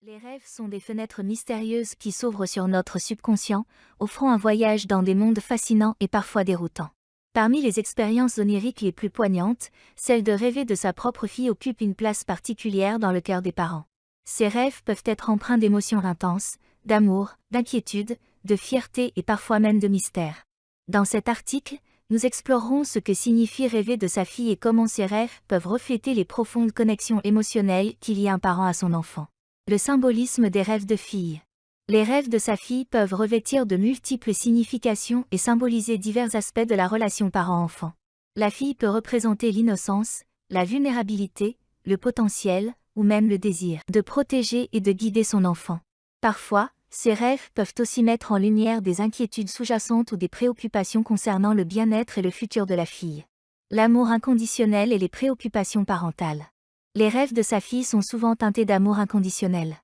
Les rêves sont des fenêtres mystérieuses qui s'ouvrent sur notre subconscient, offrant un voyage dans des mondes fascinants et parfois déroutants. Parmi les expériences oniriques les plus poignantes, celle de rêver de sa propre fille occupe une place particulière dans le cœur des parents. Ces rêves peuvent être empreints d'émotions intenses, d'amour, d'inquiétude, de fierté et parfois même de mystère. Dans cet article, nous explorerons ce que signifie rêver de sa fille et comment ces rêves peuvent refléter les profondes connexions émotionnelles qu'il y a un parent à son enfant. Le symbolisme des rêves de fille. Les rêves de sa fille peuvent revêtir de multiples significations et symboliser divers aspects de la relation parent-enfant. La fille peut représenter l'innocence, la vulnérabilité, le potentiel, ou même le désir de protéger et de guider son enfant. Parfois, ces rêves peuvent aussi mettre en lumière des inquiétudes sous-jacentes ou des préoccupations concernant le bien-être et le futur de la fille. L'amour inconditionnel et les préoccupations parentales. Les rêves de sa fille sont souvent teintés d'amour inconditionnel.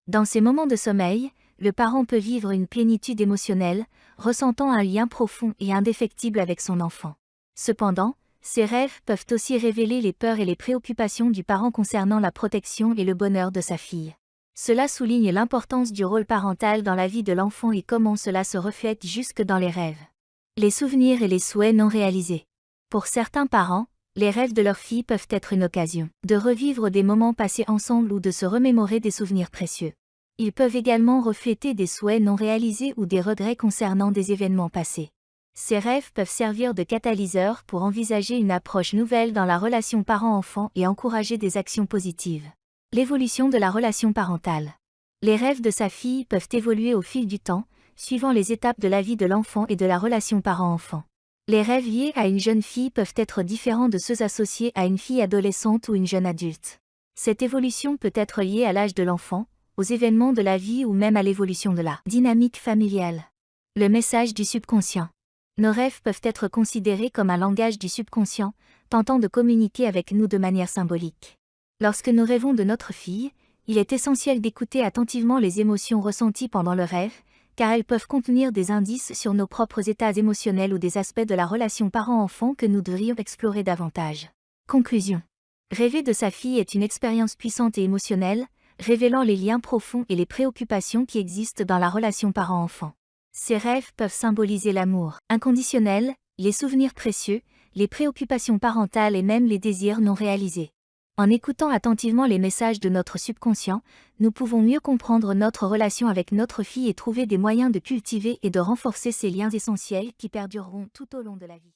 Dans ces moments de sommeil, le parent peut vivre une plénitude émotionnelle, ressentant un lien profond et indéfectible avec son enfant. Cependant, ces rêves peuvent aussi révéler les peurs et les préoccupations du parent concernant la protection et le bonheur de sa fille. Cela souligne l'importance du rôle parental dans la vie de l'enfant et comment cela se reflète jusque dans les rêves. Les souvenirs et les souhaits non réalisés. Pour certains parents, les rêves de leur fille peuvent être une occasion de revivre des moments passés ensemble ou de se remémorer des souvenirs précieux. Ils peuvent également refléter des souhaits non réalisés ou des regrets concernant des événements passés. Ces rêves peuvent servir de catalyseur pour envisager une approche nouvelle dans la relation parent-enfant et encourager des actions positives. L'évolution de la relation parentale. Les rêves de sa fille peuvent évoluer au fil du temps, suivant les étapes de la vie de l'enfant et de la relation parent-enfant. Les rêves liés à une jeune fille peuvent être différents de ceux associés à une fille adolescente ou une jeune adulte. Cette évolution peut être liée à l'âge de l'enfant, aux événements de la vie ou même à l'évolution de la dynamique familiale. Le message du subconscient. Nos rêves peuvent être considérés comme un langage du subconscient, tentant de communiquer avec nous de manière symbolique. Lorsque nous rêvons de notre fille, il est essentiel d'écouter attentivement les émotions ressenties pendant le rêve, car elles peuvent contenir des indices sur nos propres états émotionnels ou des aspects de la relation parent-enfant que nous devrions explorer davantage. Conclusion. Rêver de sa fille est une expérience puissante et émotionnelle, révélant les liens profonds et les préoccupations qui existent dans la relation parent-enfant. Ces rêves peuvent symboliser l'amour inconditionnel, les souvenirs précieux, les préoccupations parentales et même les désirs non réalisés. En écoutant attentivement les messages de notre subconscient, nous pouvons mieux comprendre notre relation avec notre fille et trouver des moyens de cultiver et de renforcer ces liens essentiels qui perdureront tout au long de la vie.